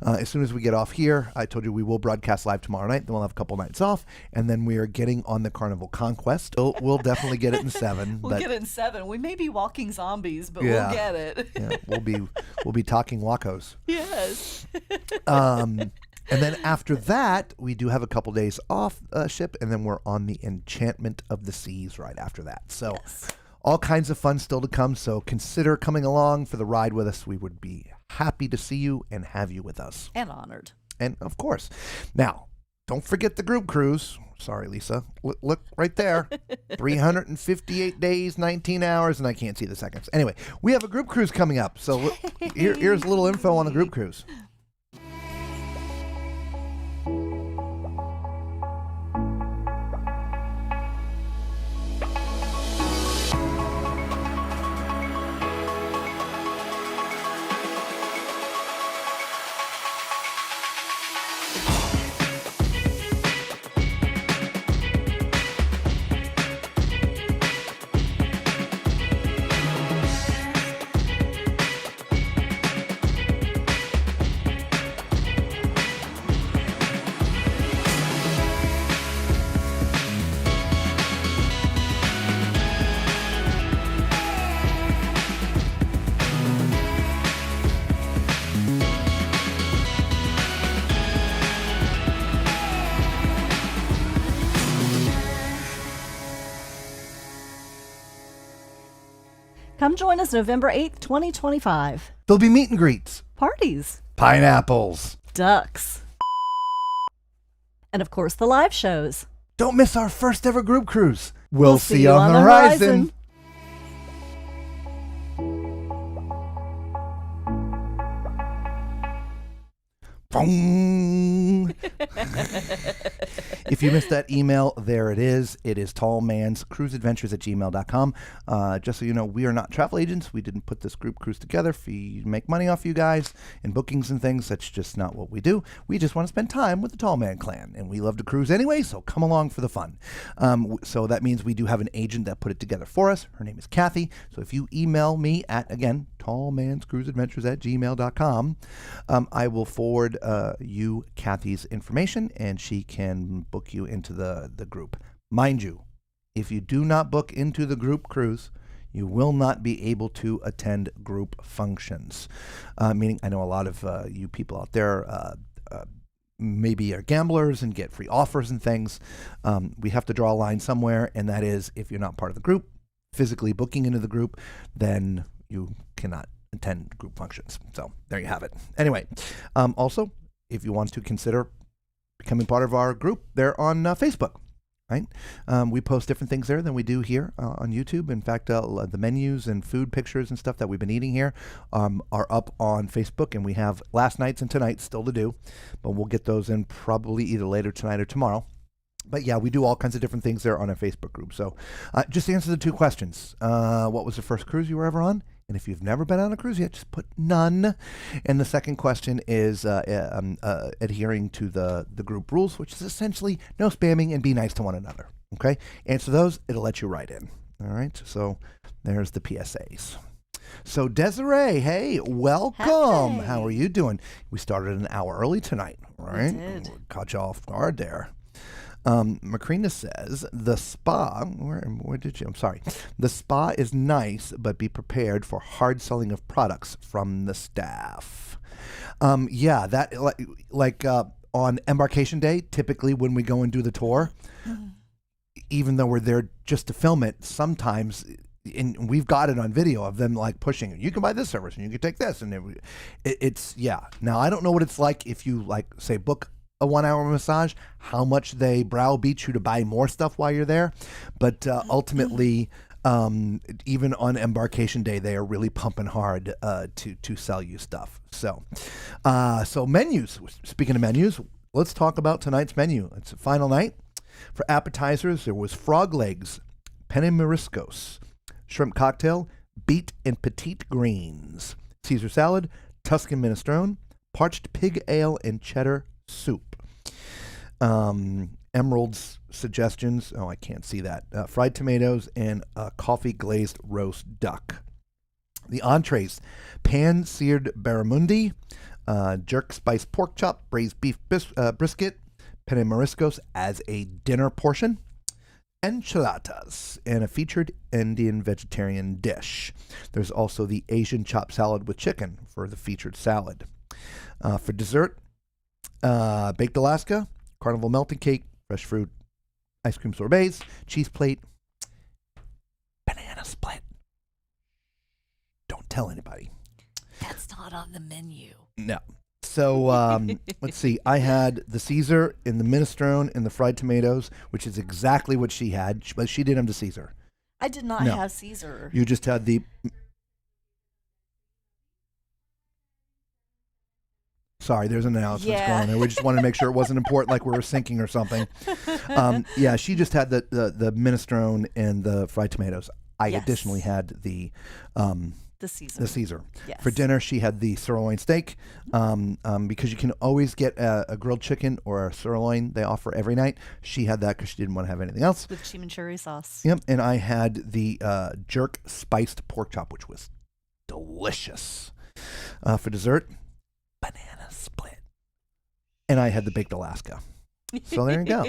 B: As soon as we get off here, I told you we will broadcast live tomorrow night. Then we'll have a couple nights off. And then we are getting on the Carnival Conquest. We'll definitely get it in 7.
C: We'll get it in 7. We may be walking zombies, but
B: Yeah.
C: we'll get it.
B: Yeah, we'll be talking Wacos.
C: Yes.
B: And then after that, we do have a couple days off ship, and then we're on the Enchantment of the Seas right after that. So all kinds of fun still to come. So consider coming along for the ride with us. We would be happy to see you and have you with us.
C: And honored.
B: And of course. Now, don't forget the group cruise. Sorry, Lisa. Look right there. 358 days, 19 hours, and I can't see the seconds. Anyway, we have a group cruise coming up. So here's a little info on the group cruise.
C: Come join us November 8th, 2025.
B: There'll be meet and greets,
C: Parties.
B: pineapples.
C: Ducks. And of course, the live shows.
B: Don't miss our first ever group cruise. We'll see you on the horizon. Boom. If you missed that email, there it is. It is tallmanscruiseadventures@gmail.com. Just so you know, we are not travel agents. We didn't put this group cruise together for you to make money off you guys and bookings and things. That's just not what we do. We just want to spend time with the Tall Man Clan, and we love to cruise anyway, so come along for the fun. So that means we do have an agent that put it together for us. Her name is Kathy. So if you email me at, again, tallmanscruiseadventures@gmail.com, I will forward you Kathy's information, and she can book you into the group. Mind you, if you do not book into the group cruise, you will not be able to attend group functions. Meaning, I know a lot of you people out there maybe are gamblers and get free offers and things. We have to draw a line somewhere, and that is if you're not part of the group, physically booking into the group, then you cannot attend group functions. So there you have it. Anyway, also, if you want to consider becoming part of our group, they're on Facebook. Right, we post different things there than we do here on YouTube. In fact, the menus and food pictures and stuff that we've been eating here are up on Facebook, and we have last night's and tonight's still to do, but we'll get those in probably either later tonight or tomorrow. But yeah, we do all kinds of different things there on our Facebook group. So just answer the 2 questions. What was the first cruise you were ever on? And if you've never been on a cruise yet, just put none. And the second question is adhering to the group rules, which is essentially no spamming and be nice to one another. Okay? Answer those, it'll let you write in. All right? So there's the PSAs. So Desiree, hey, welcome.
C: Hey.
B: How are you doing? We started an hour early tonight, right?
C: did.
B: Caught you off guard there. Macrina says the spa. Where did you? I'm sorry. The spa is nice, but be prepared for hard selling of products from the staff. Yeah, that like on embarkation day. Typically, when we go and do the tour, even though we're there just to film it, sometimes. And we've got it on video of them like pushing. You can buy this service, and you can take this, and it's yeah. Now I don't know what it's like if you like say book a 1-hour massage, how much they browbeat you to buy more stuff while you're there. But ultimately, even on embarkation day, they are really pumping hard to sell you stuff. So menus. Speaking of menus, let's talk about tonight's menu. It's a final night. For appetizers, there was frog legs, penne mariscos, shrimp cocktail, beet and petite greens, Caesar salad, Tuscan minestrone, parched pig ale, and cheddar soup. Emerald's suggestions. Oh, I can't see that. Fried tomatoes and coffee glazed roast duck. The entrees: pan-seared barramundi, jerk spice pork chop, braised beef brisket, penne mariscos as a dinner portion, enchiladas, and a featured Indian vegetarian dish. There's also the Asian chopped salad with chicken for the featured salad. For dessert, baked Alaska, Carnival melting cake, fresh fruit, ice cream sorbets, cheese plate, banana split. Don't tell anybody.
C: That's not on the menu.
B: No. So let's see. I had the Caesar and the minestrone and the fried tomatoes, which is exactly what she had, but she did them to Caesar.
C: I did not
B: No.
C: have Caesar.
B: You just had the... Sorry, there's an announcement
C: Yeah.
B: going on there. We just wanted to make sure it wasn't important, like we were syncing or something. Yeah, she just had the minestrone and the fried tomatoes. I
C: Yes.
B: additionally had the
C: Caesar.
B: the Caesar.
C: Yes.
B: For dinner, she had the sirloin steak because you can always get a grilled chicken or a sirloin they offer every night. She had that because she didn't want to have anything else.
C: With chimichurri sauce.
B: Yep, and I had the jerk spiced pork chop, which was delicious. For dessert, banana split. And I had the baked Alaska. So there you go.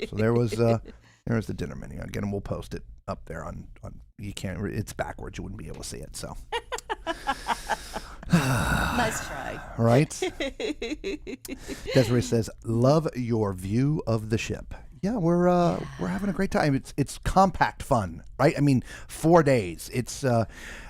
B: So there was the dinner menu again, and we'll post it up there on you can't. It's backwards. You wouldn't be able to see it. So.
C: Nice try.
B: Right? Desiree says, "Love your view of the ship." Yeah, we're having a great time. It's compact fun, right? I mean, 4 days. It's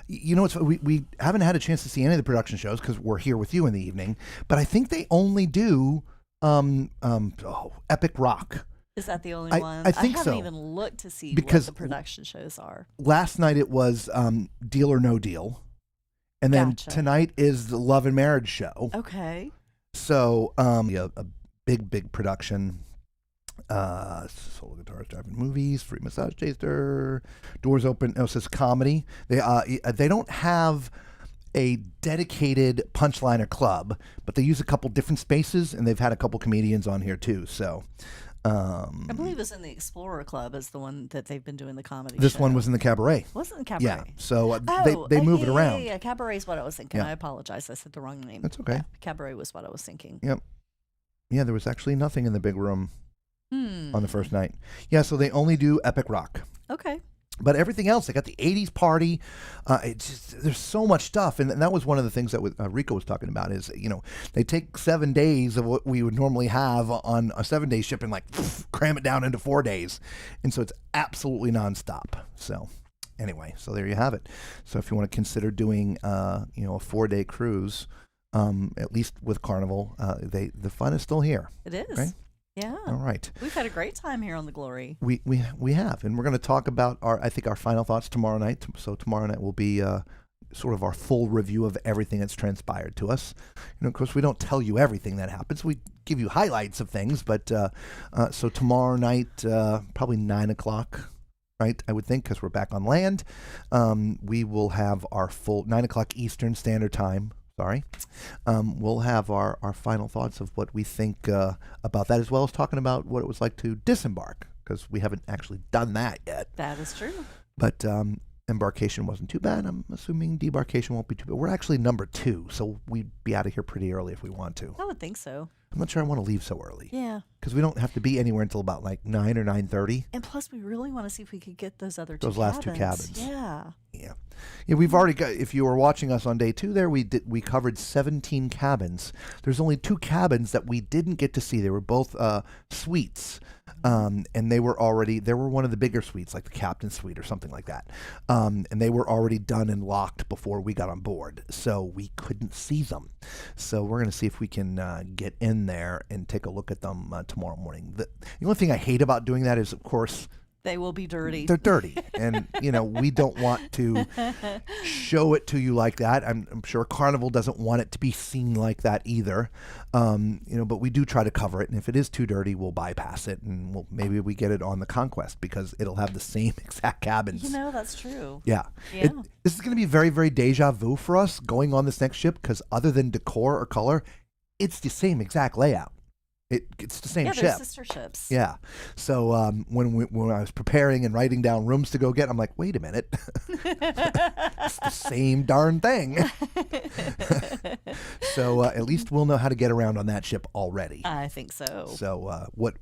B: we haven't had a chance to see any of the production shows because we're here with you in the evening. But I think they only do Epic Rock.
C: Is that the only
B: I-
C: one?
B: I think
C: haven't
B: so.
C: even looked to see
B: Because
C: what the production shows are.
B: Last night it was Deal or No Deal, and then
C: Gotcha.
B: tonight is the Love and Marriage show.
C: Okay.
B: So a big production. Solo guitars driving movies, free massage taster, doors open. Oh, it says comedy. They don't have a dedicated punchliner club, but they use a couple different spaces, and they've had a couple comedians on here too. So
C: I believe it's in the Explorer Club is the one that they've been doing the comedy
B: this
C: show.
B: one was in the cabaret.
C: Wasn't it Cabaret?
B: Yeah, so
C: Oh,
B: they move
C: yeah,
B: it around.
C: Yeah, Cabaret is what I was thinking.
B: Yeah.
C: I apologize. I said the wrong name.
B: That's okay.
C: Yeah, Cabaret was what I was thinking.
B: Yep. Yeah, there was actually nothing in the big room on the first night. Yeah, so they only do Epic Rock.
C: Okay.
B: But everything else, they got the 80s party. There's so much stuff. And that was one of the things that Rico was talking about is, they take 7 days of what we would normally have on a 7-day ship and cram it down into 4 days. And so it's absolutely nonstop. So anyway, so there you have it. So if you want to consider doing, a 4-day cruise, at least with Carnival, the fun is still here.
C: It is.
B: Right?
C: Yeah.
B: All right.
C: We've had a great time here on the Glory.
B: We have, and we're going to talk about our final thoughts tomorrow night. So tomorrow night will be sort of our full review of everything that's transpired to us. Of course, we don't tell you everything that happens. We give you highlights of things, but so tomorrow night, probably 9 o'clock, right? I would think, because we're back on land. We will have our full 9 o'clock Eastern Standard Time. Sorry. We'll have our final thoughts of what we think about that, as well as talking about what it was like to disembark, because we haven't actually done that yet.
C: That is true.
B: But embarkation wasn't too bad. I'm assuming debarkation won't be too bad. We're actually number 2, so we'd be out of here pretty early if we want to.
C: I would think so.
B: I'm not sure I want to leave so early.
C: Yeah.
B: Because we don't have to be anywhere until about 9 or 9:30.
C: And plus, we really want to see if we could get those
B: last 2 cabins.
C: Yeah.
B: Yeah, we've already got, if you were watching us on day 2 there, we covered 17 cabins. There's only 2 cabins that we didn't get to see. They were both suites. And they were one of the bigger suites, like the captain's suite or something like that. And they were already done and locked before we got on board. So we couldn't see them. So we're going to see if we can get in there and take a look at them tomorrow morning. The only thing I hate about doing that is, of course,
C: they will be dirty.
B: They're dirty. And, we don't want to show it to you like that. I'm sure Carnival doesn't want it to be seen like that either. But we do try to cover it. And if it is too dirty, we'll bypass it. And maybe we get it on the Conquest, because it'll have the same exact cabins.
C: That's true.
B: Yeah.
C: Yeah.
B: This is going to be very, very deja vu for us going on this next ship, because other than decor or color, it's the same exact layout. It's the same ship.
C: They're sister ships.
B: Yeah. So when I was preparing and writing down rooms to go get, I'm like, wait a minute. It's the same darn thing. So at least we'll know how to get around on that ship already.
C: I think so.
B: So what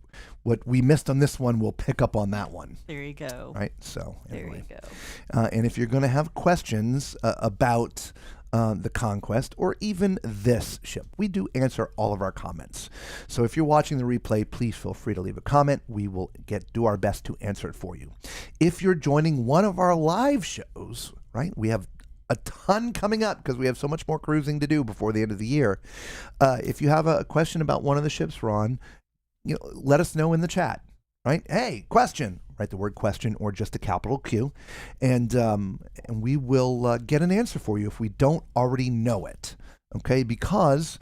B: we missed on this one, we'll pick up on that one.
C: There you go.
B: Right? So anyway.
C: There you go.
B: And if you're going to have questions about the Conquest, or even this ship, we do answer all of our comments. So if you're watching the replay, please feel free to leave a comment. We will do our best to answer it for you. If you're joining one of our live shows, right, we have a ton coming up because we have so much more cruising to do before the end of the year. If you have a question about one of the ships we're on, let us know in the chat. Right? Hey, question. Write the word question or just a capital Q, and we will get an answer for you if we don't already know it. Okay? Because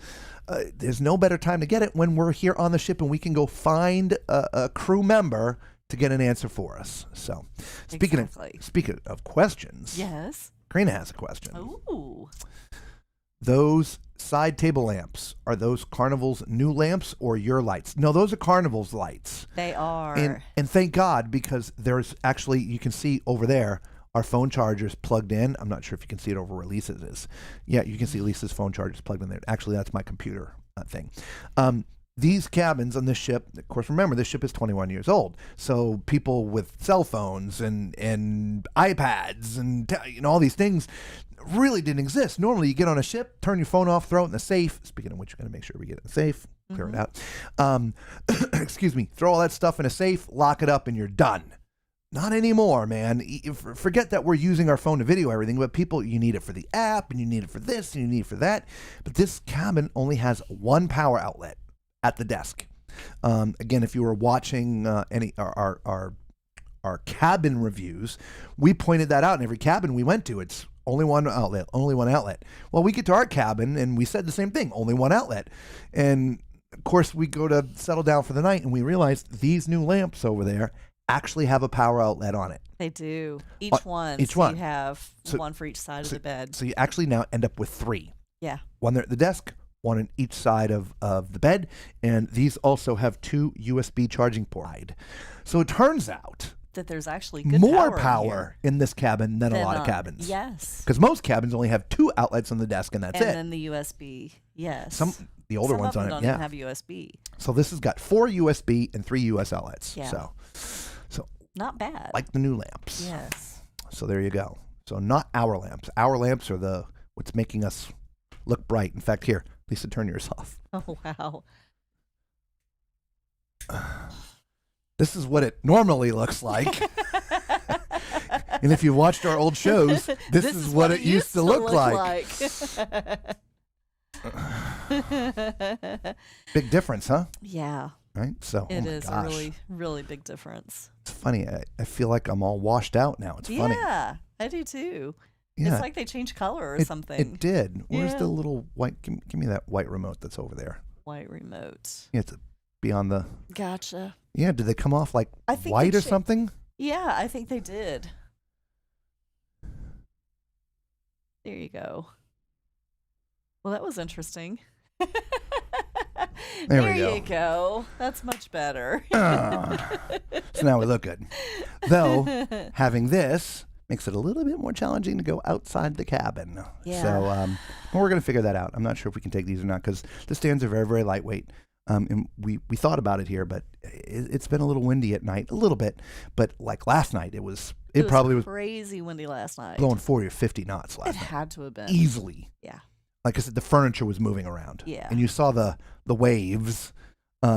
B: there's no better time to get it when we're here on the ship and we can go find a crew member to get an answer for us. So, speaking of questions,
C: yes,
B: Karina has a question.
C: Ooh.
B: Those side table lamps, are those Carnival's new lamps or your lights? No, those are Carnival's lights.
C: They are.
B: And thank God, because there's actually, you can see over there, our phone charger's plugged in. I'm not sure if you can see it over where Lisa's is. Yeah, you can see Lisa's phone charger's plugged in there. Actually, that's my computer thing. These cabins on this ship, of course, remember, this ship is 21 years old. So people with cell phones and iPads and all these things really didn't exist. Normally, you get on a ship, turn your phone off, throw it in the safe. Speaking of which, we're going to make sure we get it in the safe, clear it out. Excuse me. Throw all that stuff in a safe, lock it up, and you're done. Not anymore, man. Forget that we're using our phone to video everything, but people, you need it for the app, and you need it for this, and you need it for that. But this cabin only has one power outlet at the desk. Again, if you were watching any our cabin reviews, we pointed that out in every cabin we went to. It's only one outlet, only one outlet. Well, we get to our cabin and we said the same thing, only one outlet. And of course, we go to settle down for the night and we realize these new lamps over there actually have a power outlet on it.
C: They do. Each one.
B: Each one.
C: You have one for each side of the bed.
B: So you actually now end up with 3.
C: Yeah.
B: One there at the desk, one on each side of the bed, and these also have 2 USB charging ports. So it turns out
C: that there's actually good
B: more
C: power
B: in this cabin than a lot of cabins.
C: Yes.
B: Because most cabins only have 2 outlets on the desk, and that's it.
C: And then the USB. Yes.
B: The older ones
C: on
B: on
C: it.
B: it,
C: Don't even have USB.
B: So this has got 4 USB and 3 US outlets.
C: Yeah.
B: So
C: Not bad.
B: like the new lamps.
C: Yes.
B: So there you go. So not our lamps. Our lamps are what's making us look bright. In fact, here, Lisa, turn yours off.
C: Oh, wow.
B: This is what it normally looks like. And if you watched our old shows, this is what it used to look like. Big difference, huh?
C: Yeah,
B: Right? So
C: it
B: oh my
C: is
B: gosh.
C: a really, really big difference.
B: It's funny. I feel like I'm all washed out now. It's funny.
C: Yeah, I do too.
B: Yeah,
C: It's like they changed color or
B: it,
C: something.
B: It did. Where's
C: Yeah.
B: the little white? Give me that white remote that's over there.
C: White remote.
B: Yeah, it's beyond the.
C: Gotcha.
B: Yeah, did they come off like
C: I think
B: white
C: they
B: or something?
C: Yeah, I think they did. There you go. Well, that was interesting.
B: There we
C: you go. That's much better.
B: Ah. So now we look good. Though having this makes it a little bit more challenging to go outside the cabin.
C: Yeah.
B: So we're going to figure that out. I'm not sure if we can take these or not because the stands are very, very lightweight. And we thought about it here, but it's been a little windy at night, a little bit. But like last night, it probably was
C: crazy windy last night.
B: blowing 40 or 50 knots last
C: It
B: night.
C: had to have been.
B: Easily.
C: Yeah.
B: Like I said, the furniture was moving around.
C: Yeah.
B: And you saw the waves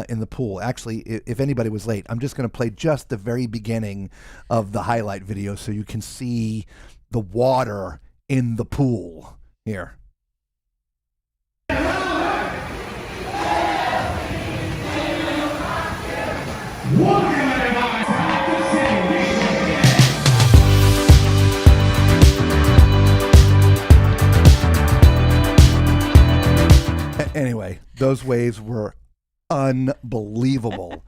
B: in the pool. Actually, if anybody was late, I'm just going to play just the very beginning of the highlight video so you can see the water in the pool here. Anyway, those waves were unbelievable.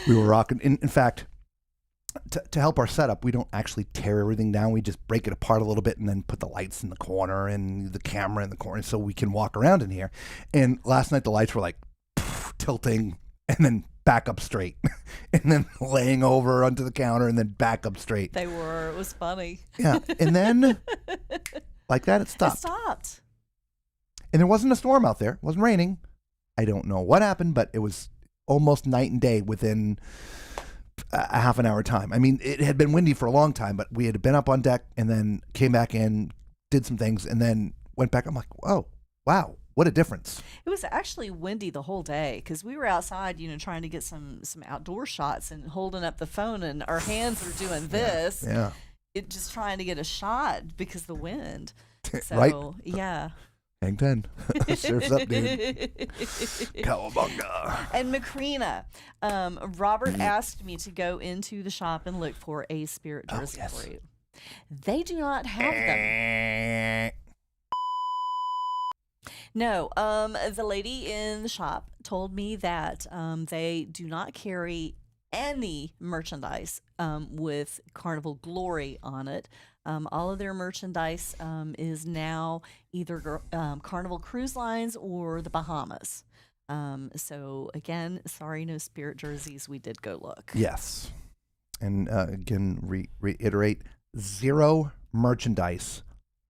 B: We were rocking. In fact, to help our setup, we don't actually tear everything down. We just break it apart a little bit and then put the lights in the corner and the camera in the corner so we can walk around in here. And last night the lights were like tilting and then back up straight and then laying over onto the counter and then back up straight.
C: They were. It was funny.
B: Yeah. And then like that, it stopped.
C: It stopped.
B: And there wasn't a storm out there. It wasn't raining. I don't know what happened, but it was almost night and day within a half an hour time. I mean, it had been windy for a long time, but we had been up on deck and then came back in, did some things, and then went back. I'm like, oh, wow, what a difference.
C: It was actually windy the whole day because we were outside, trying to get some outdoor shots and holding up the phone, and our hands were doing this.
B: Yeah.
C: It just trying to get a shot because of the wind. So,
B: Right?
C: yeah.
B: Hang 10. Surf's up, dude. Cowabunga.
C: And Macrina, Robert asked me to go into the shop and look for a spirit jersey
B: yes.
C: for you. They do not have them. No, the lady in the shop told me that they do not carry any merchandise with Carnival Glory on it. All of their merchandise is now either Carnival Cruise Lines or the Bahamas. So again, sorry, no spirit jerseys. We did go look.
B: Yes. And again, reiterate, 0 merchandise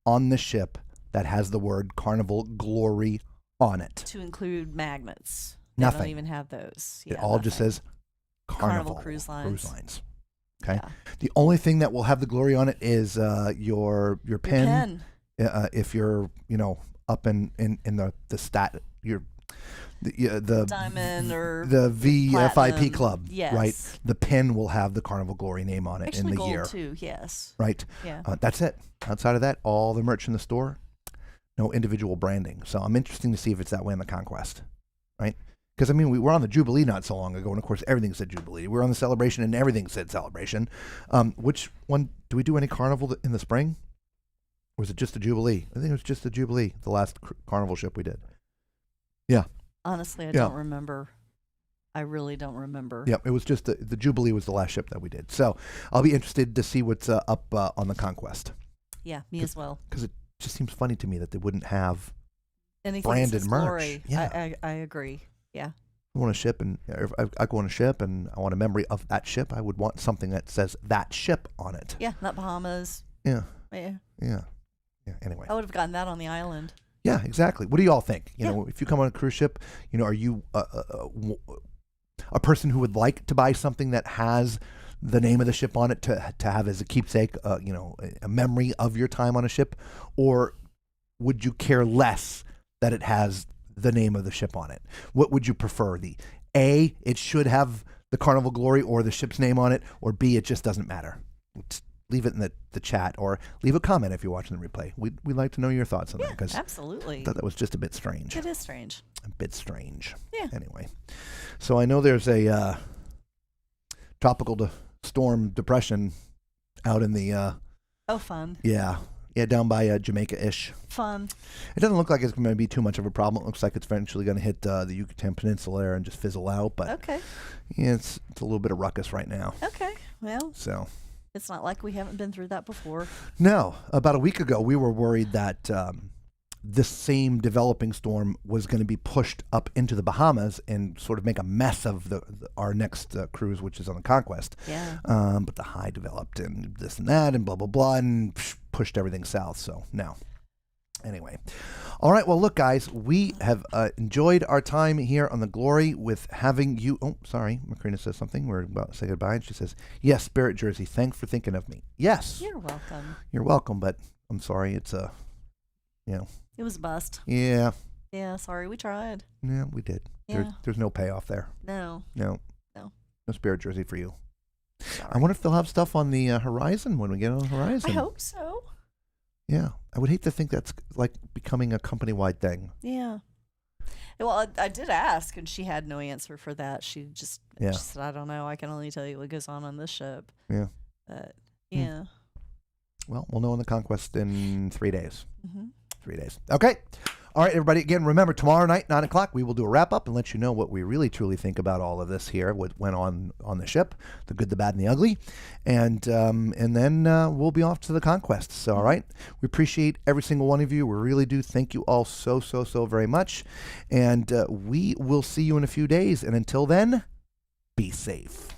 B: on the ship that has the word Carnival Glory on it.
C: To include magnets. They
B: Nothing.
C: don't even have those.
B: It all just
C: nothing.
B: says Carnival
C: Cruise Lines.
B: Okay.
C: Yeah.
B: The only thing that will have the glory on it is your pin. If you're up in the stat the
C: Diamond or
B: the VFIP
C: platinum.
B: club,
C: Yes.
B: right? The pin will have the Carnival Glory name on it
C: Actually,
B: in the
C: gold
B: year,
C: too. Yes.
B: right?
C: Yeah.
B: That's it. Outside of that, all the merch in the store, no individual branding. So I'm interested to see if it's that way on the Conquest, right? Because, I mean, we were on the Jubilee not so long ago, and, of course, everything said Jubilee. We were on the Celebration, and everything said Celebration. Which one? Do we do any Carnival in the spring? Or was it just the Jubilee? I think it was just the Jubilee, the last Carnival ship we did. Yeah.
C: Honestly, I
B: Yeah.
C: don't remember. I really don't remember.
B: Yep, it was just the Jubilee was the last ship that we did. So I'll be interested to see what's up on the Conquest.
C: Yeah, me as well.
B: Because it just seems funny to me that they wouldn't have
C: Anything
B: branded
C: that says
B: merch.
C: Glory.
B: Yeah.
C: I agree. Yeah.
B: I want a ship, and if I go on a ship and I want a memory of that ship, I would want something that says that ship on it.
C: Yeah, not Bahamas.
B: Yeah.
C: Yeah.
B: Yeah. Yeah. Anyway.
C: I would have gotten that on the island.
B: Yeah, exactly. What do you all think? You
C: Yeah.
B: know, if you come on a cruise ship, are you a person who would like to buy something that has the name of the ship on it to have as a keepsake, a memory of your time on a ship, or would you care less that it has the name of the ship on it? What would you prefer? It should have the Carnival Glory or the ship's name on it, or B, it just doesn't matter. Leave it in the chat, or leave a comment if you're watching the replay. We'd like to know your thoughts on that, because
C: absolutely.
B: I thought that was just a bit strange.
C: It is strange.
B: A bit strange.
C: Yeah.
B: Anyway, so I know there's a tropical storm depression out in the
C: fun.
B: yeah, down by Jamaica-ish.
C: Fun.
B: It doesn't look like it's going to be too much of a problem. It looks like it's eventually going to hit the Yucatan Peninsula there and just fizzle out. But
C: okay.
B: Yeah, it's a little bit of ruckus right now.
C: Okay. Well,
B: so
C: it's not like we haven't been through that before.
B: No, about a week ago we were worried that this same developing storm was going to be pushed up into the Bahamas and sort of make a mess of our next cruise, which is on the Conquest.
C: Yeah.
B: But the high developed and this and that and blah, blah, blah, and pushed everything south. So no. Anyway. All right. Well, look, guys, we have enjoyed our time here on the Glory with having you. Oh, sorry. Macrina says something. We're about to say goodbye. And she says, yes, Spirit Jersey, thanks for thinking of me. Yes.
C: You're welcome.
B: You're welcome. But I'm sorry. It's
C: it was a bust.
B: Yeah.
C: Yeah, sorry, we tried.
B: Yeah, we did.
C: Yeah.
B: There's no payoff there.
C: No.
B: No Spirit Jersey for you.
C: Sorry.
B: I wonder if they'll have stuff on the horizon when we get on the horizon.
C: I hope so.
B: Yeah. I would hate to think that's like becoming a company-wide thing.
C: Yeah. Well, I did ask, and she had no answer for that. She just she said, I don't know. I can only tell you what goes on this ship.
B: Yeah.
C: But, yeah.
B: Well, we'll know on the Conquest in 3 days.
C: Mm-hmm.
B: 3 days. Okay. All right, everybody. Again, remember, tomorrow night, 9 o'clock, we will do a wrap-up and let you know what we really, truly think about all of this here, what went on the ship, the good, the bad, and the ugly. And then we'll be off to the Conquest. So, all right. We appreciate every single one of you. We really do. Thank you all so, so, so very much. And we will see you in a few days. And until then, be safe.